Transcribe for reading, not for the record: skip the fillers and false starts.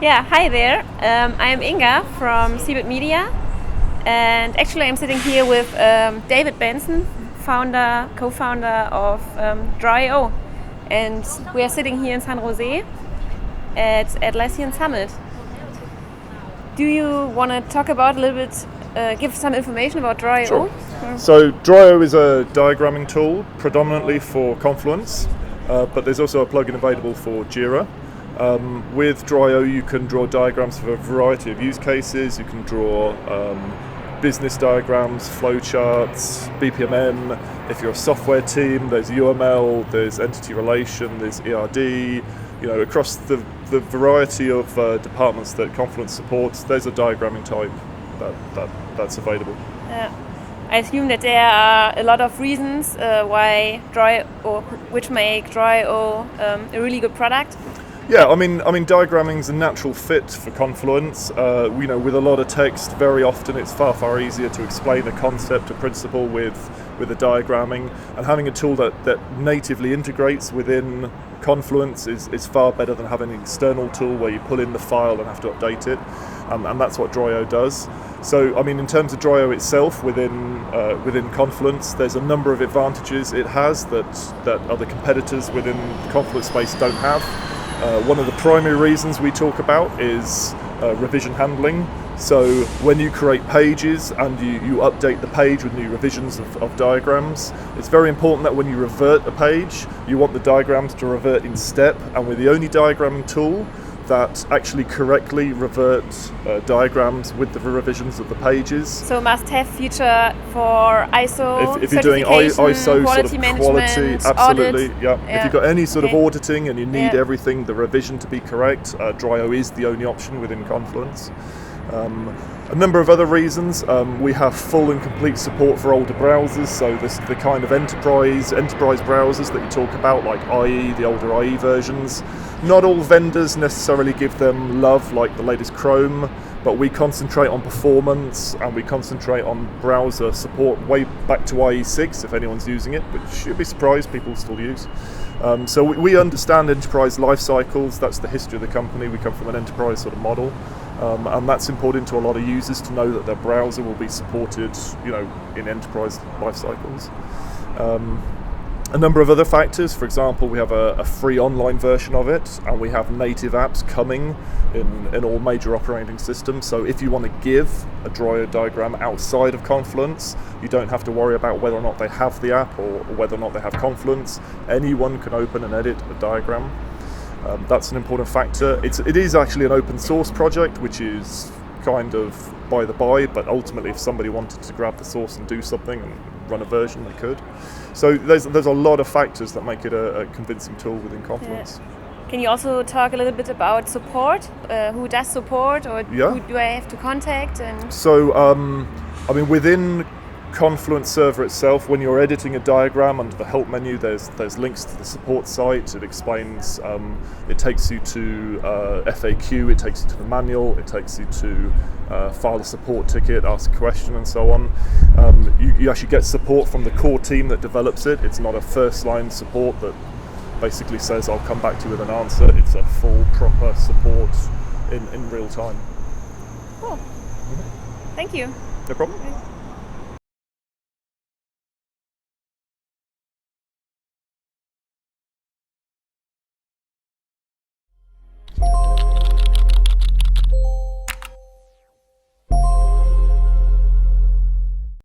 Yeah, hi there. I'm Inga from Seibert Media, and actually I'm sitting here with David Benson, co-founder of Drawio, and we are sitting here in San Jose at Atlassian Summit. Do you want to talk about a little bit, give some information about Drawio? Sure. So Drawio is a diagramming tool predominantly for Confluence, but there's also a plugin available for JIRA. With Drawio you can draw diagrams for a variety of use cases. You can draw business diagrams, flowcharts, BPMN. If you're a software team, there's UML, there's entity relation, there's ERD. Across the variety of departments that Confluence supports, there's a diagramming type that's available. I assume that there are a lot of reasons why Drawio, or which make Drawio a really good product. Yeah, I mean, diagramming is a natural fit for Confluence. With a lot of text, very often it's far easier to explain a concept, a principle with the diagramming, and having a tool that natively integrates within Confluence is far better than having an external tool where you pull in the file and have to update it, and that's what Drawio does. So, in terms of Drawio itself within Confluence, there's a number of advantages it has that other competitors within the Confluence space don't have. One of the primary reasons we talk about is revision handling. So when you create pages and you update the page with new revisions of diagrams, it's very important that when you revert a page, you want the diagrams to revert in step, and we're the only diagramming tool that actually correctly revert diagrams with the revisions of the pages. So must-have feature for ISO. If you're doing ISO quality sort of management, absolutely, audit. yeah. If you've got any sort of auditing and you need Yeah. everything, the revision to be correct, Drawio is the only option within Confluence. A number of other reasons. We have full and complete support for older browsers, so the kind of enterprise browsers that you talk about, like IE, the older IE versions. Not all vendors necessarily give them love, like the latest Chrome, but we concentrate on performance and we concentrate on browser support way back to IE6, if anyone's using it, which you'd be surprised people still use. So we understand enterprise life cycles. That's the history of the company. We come from an enterprise sort of model. And that's important to a lot of users to know that their browser will be supported, in enterprise life cycles. A number of other factors. For example, we have a free online version of it, and we have native apps coming in all major operating systems. So if you want to give a Drawio diagram outside of Confluence, you don't have to worry about whether or not they have the app or whether or not they have Confluence. Anyone can open and edit a diagram. That's an important factor. It is actually an open source project, which is kind of by the by, but ultimately if somebody wanted to grab the source and do something and run a version, they could. So there's a lot of factors that make it a convincing tool within Confluence. Yeah. Can you also talk a little bit about support? Who does support, or who do I have to contact? So, within Confluence server itself, when you're editing a diagram, under the help menu there's links to the support site. It explains, it takes you to FAQ, it takes you to the manual, it takes you to file a support ticket, ask a question, and so on. You actually get support from the core team that develops it. It's not a first line support that basically says I'll come back to you with an answer. It's a full proper support in real time. Cool. Thank you. No problem.